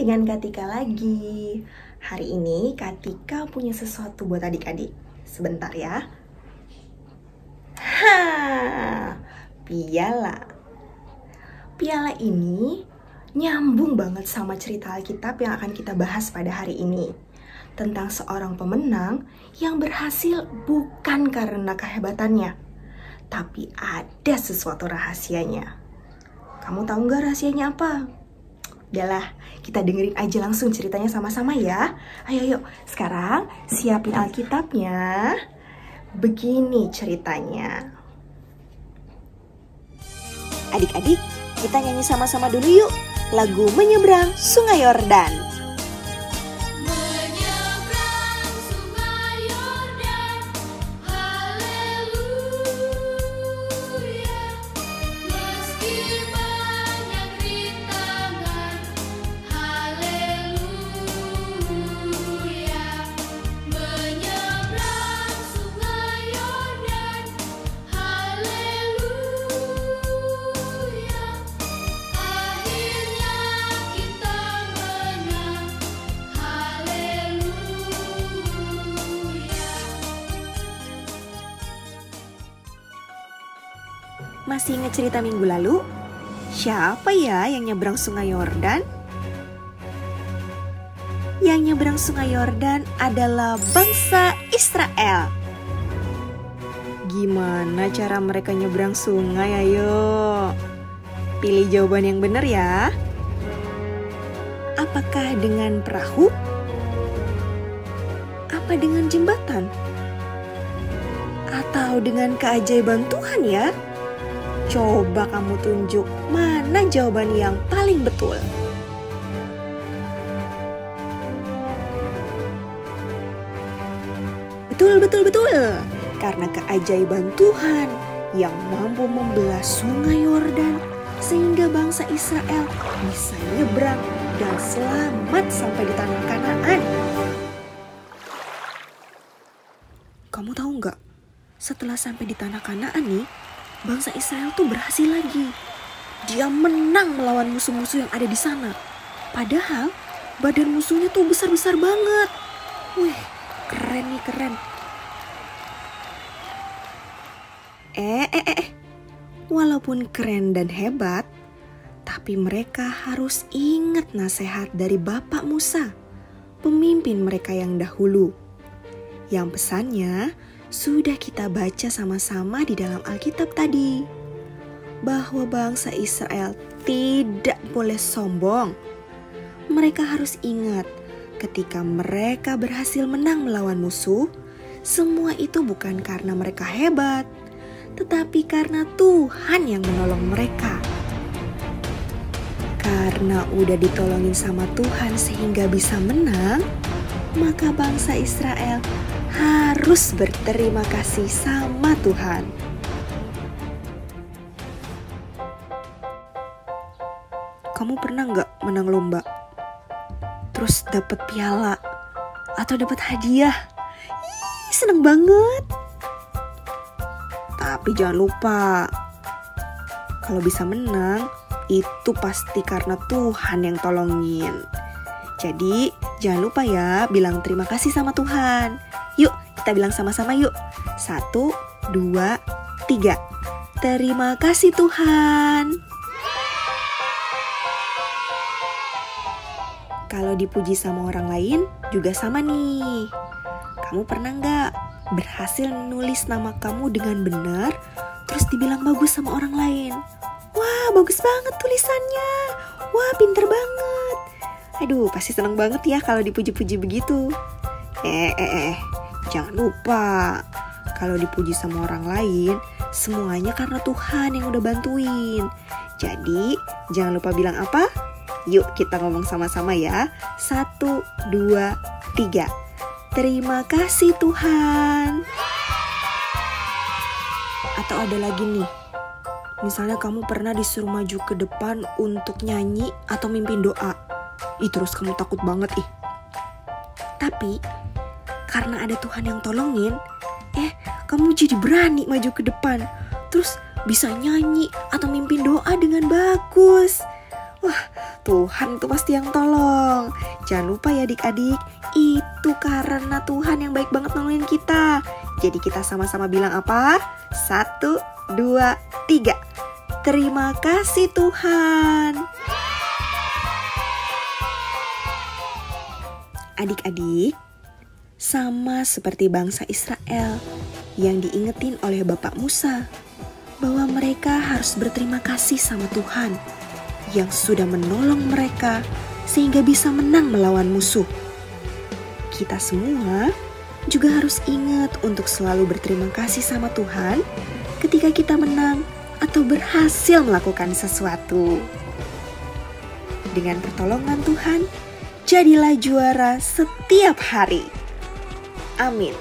dengan Katika lagi. Hari ini Katika punya sesuatu buat adik-adik. Sebentar ya. Piala. Piala ini nyambung banget sama cerita Alkitab yang akan kita bahas pada hari ini. Tentang seorang pemenang yang berhasil bukan karena kehebatannya, tapi ada sesuatu rahasianya. Kamu tahu nggak rahasianya apa? Udahlah, kita dengerin aja langsung ceritanya sama-sama ya. Ayo yuk, sekarang siapin Alkitabnya. Begini ceritanya. Adik-adik, kita nyanyi sama-sama dulu yuk lagu Menyeberang Sungai Yordan. Masih ingat cerita minggu lalu? Siapa ya yang nyebrang sungai Yordan? Yang nyebrang sungai Yordan adalah bangsa Israel. Gimana cara mereka nyebrang sungai? Ayo, pilih jawaban yang benar ya. Apakah dengan perahu? Apa dengan jembatan? Atau dengan keajaiban Tuhan ya? Coba kamu tunjuk mana jawaban yang paling betul. Betul. Karena keajaiban Tuhan yang mampu membelah sungai Yordan sehingga bangsa Israel bisa nyebrang dan selamat sampai di tanah Kanaan. Kamu tahu nggak? Setelah sampai di tanah Kanaan nih, bangsa Israel tuh berhasil lagi. Dia menang melawan musuh-musuh yang ada di sana. Padahal badan musuhnya tuh besar-besar banget. Wih, keren nih, keren. Walaupun keren dan hebat, tapi mereka harus ingat nasihat dari Bapak Musa, pemimpin mereka yang dahulu. Yang pesannya sudah kita baca sama-sama di dalam Alkitab tadi, bahwa bangsa Israel tidak boleh sombong. Mereka harus ingat ketika mereka berhasil menang melawan musuh, semua itu bukan karena mereka hebat, tetapi karena Tuhan yang menolong mereka. Karena udah ditolongin sama Tuhan sehingga bisa menang, maka bangsa Israel harus berterima kasih sama Tuhan. Kamu pernah nggak menang lomba? Terus dapat piala atau dapat hadiah? Seneng banget. Tapi jangan lupa, kalau bisa menang, itu pasti karena Tuhan yang tolongin. Jadi jangan lupa ya bilang terima kasih sama Tuhan. Yuk kita bilang sama-sama yuk. 1, 2, 3. Terima kasih Tuhan. Kalau dipuji sama orang lain juga sama nih. Kamu pernah nggak berhasil nulis nama kamu dengan benar, terus dibilang bagus sama orang lain? Wah, bagus banget tulisannya. Wah, pinter banget. Aduh, pasti seneng banget ya kalau dipuji-puji begitu. Jangan lupa, kalau dipuji sama orang lain, semuanya karena Tuhan yang udah bantuin. Jadi, jangan lupa bilang apa? Yuk kita ngomong sama-sama ya. 1, 2, 3. Terima kasih Tuhan. Atau ada lagi nih, misalnya kamu pernah disuruh maju ke depan untuk nyanyi atau mimpin doa. Terus kamu takut banget Tapi karena ada Tuhan yang tolongin, kamu jadi berani maju ke depan. Terus bisa nyanyi atau mimpin doa dengan bagus. Wah, Tuhan itu pasti yang tolong. Jangan lupa ya adik-adik, itu karena Tuhan yang baik banget nolongin kita. Jadi kita sama-sama bilang apa? 1, 2, 3. Terima kasih Tuhan. Adik-adik, sama seperti bangsa Israel yang diingetin oleh Bapak Musa bahwa mereka harus berterima kasih sama Tuhan yang sudah menolong mereka sehingga bisa menang melawan musuh. Kita semua juga harus ingat untuk selalu berterima kasih sama Tuhan ketika kita menang atau berhasil melakukan sesuatu. Dengan pertolongan Tuhan, jadilah juara setiap hari. Amin.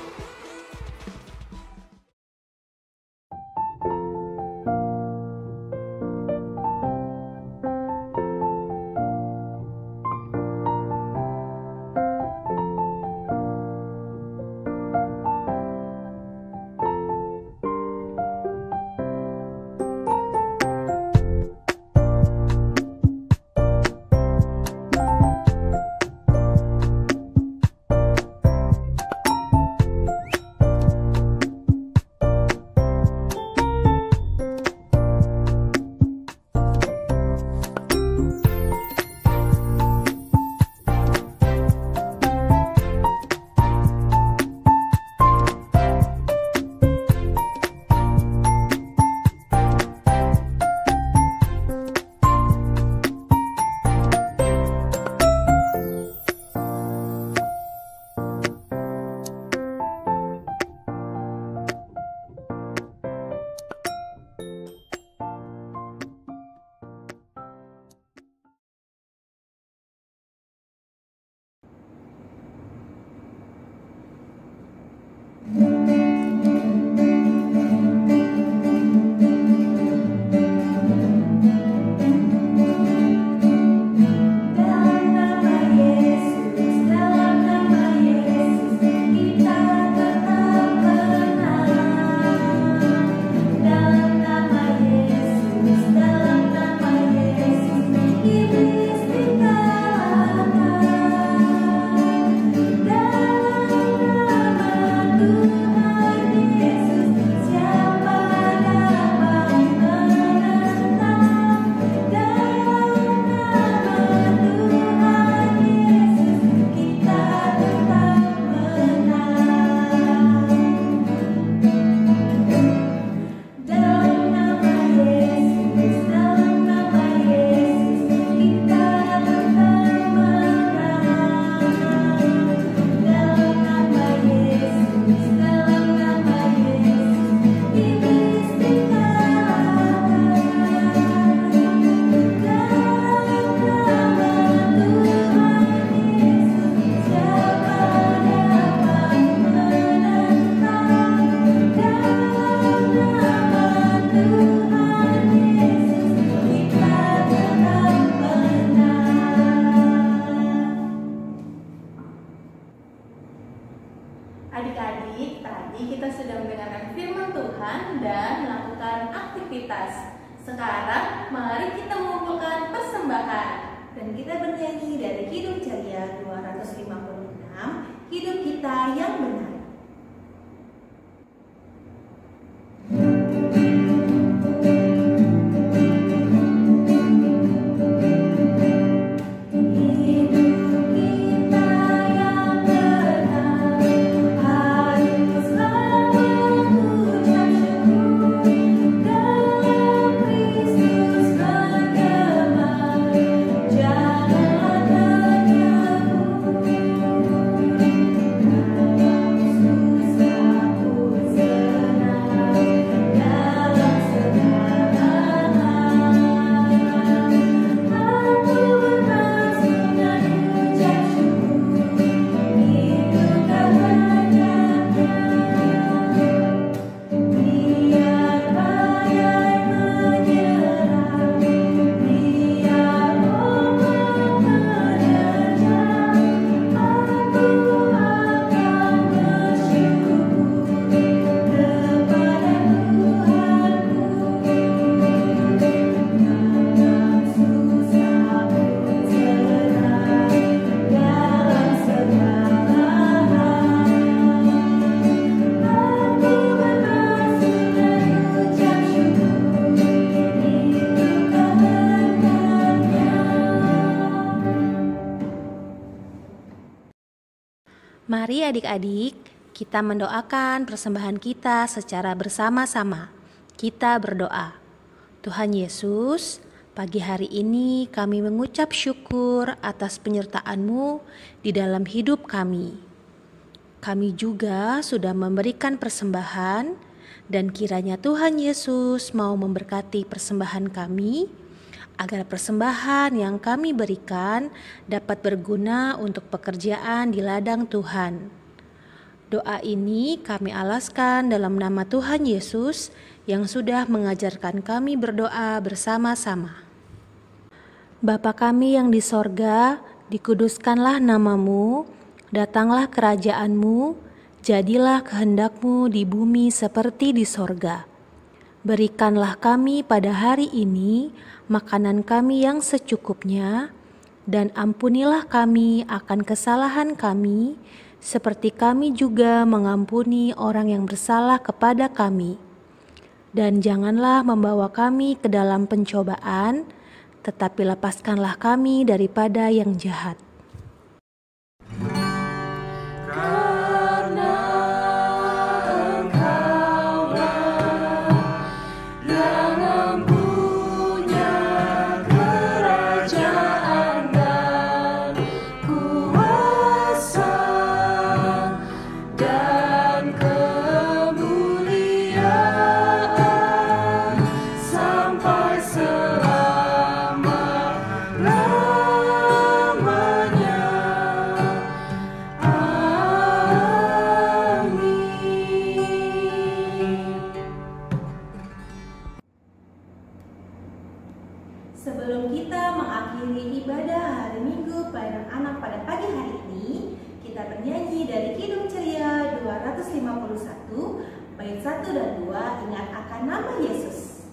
Adik-adik, tadi kita sudah mendengarkan firman Tuhan dan melakukan aktivitas. Sekarang mari kita mengumpulkan persembahan dan kita bernyanyi dari Hidup Ceria 256, Hidup Kita Yang Benar. Jangan Mari adik-adik, kita mendoakan persembahan kita secara bersama-sama. Kita berdoa. Tuhan Yesus, pagi hari ini kami mengucap syukur atas penyertaan-Mu di dalam hidup kami. Kami juga sudah memberikan persembahan dan kiranya Tuhan Yesus mau memberkati persembahan kami, agar persembahan yang kami berikan dapat berguna untuk pekerjaan di ladang Tuhan. Doa ini kami alaskan dalam nama Tuhan Yesus yang sudah mengajarkan kami berdoa bersama-sama. Bapa kami yang di sorga, dikuduskanlah nama-Mu, datanglah kerajaan-Mu, jadilah kehendak-Mu di bumi seperti di sorga. Berikanlah kami pada hari ini makanan kami yang secukupnya, dan ampunilah kami akan kesalahan kami, seperti kami juga mengampuni orang yang bersalah kepada kami. Dan janganlah membawa kami ke dalam pencobaan, tetapi lepaskanlah kami daripada yang jahat. Sebelum kita mengakhiri ibadah hari Minggu pelayanan anak pada pagi hari ini, kita bernyanyi dari Kidung Ceria 251, bait 1 dan 2, ingat akan nama Yesus.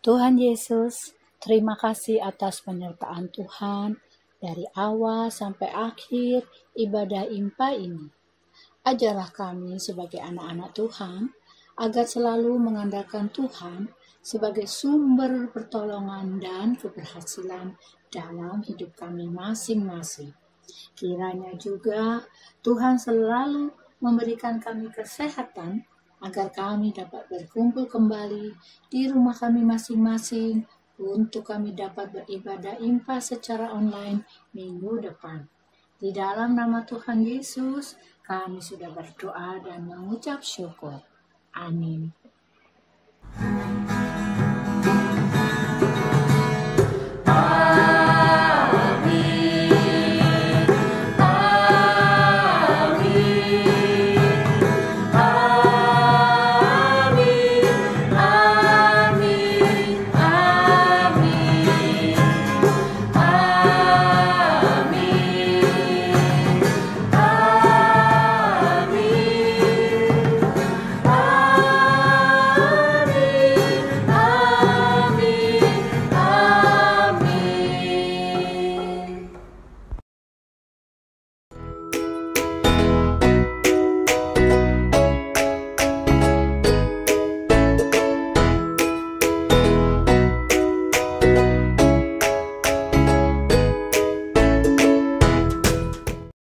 Tuhan Yesus, terima kasih atas penyertaan Tuhan dari awal sampai akhir ibadah IMPA ini. Ajarlah kami sebagai anak-anak Tuhan, agar selalu mengandalkan Tuhan sebagai sumber pertolongan dan keberhasilan dalam hidup kami masing-masing. Kiranya juga Tuhan selalu memberikan kami kesehatan, agar kami dapat berkumpul kembali di rumah kami masing-masing untuk kami dapat beribadah IMPA secara online minggu depan. Di dalam nama Tuhan Yesus, kami sudah berdoa dan mengucap syukur. Amin.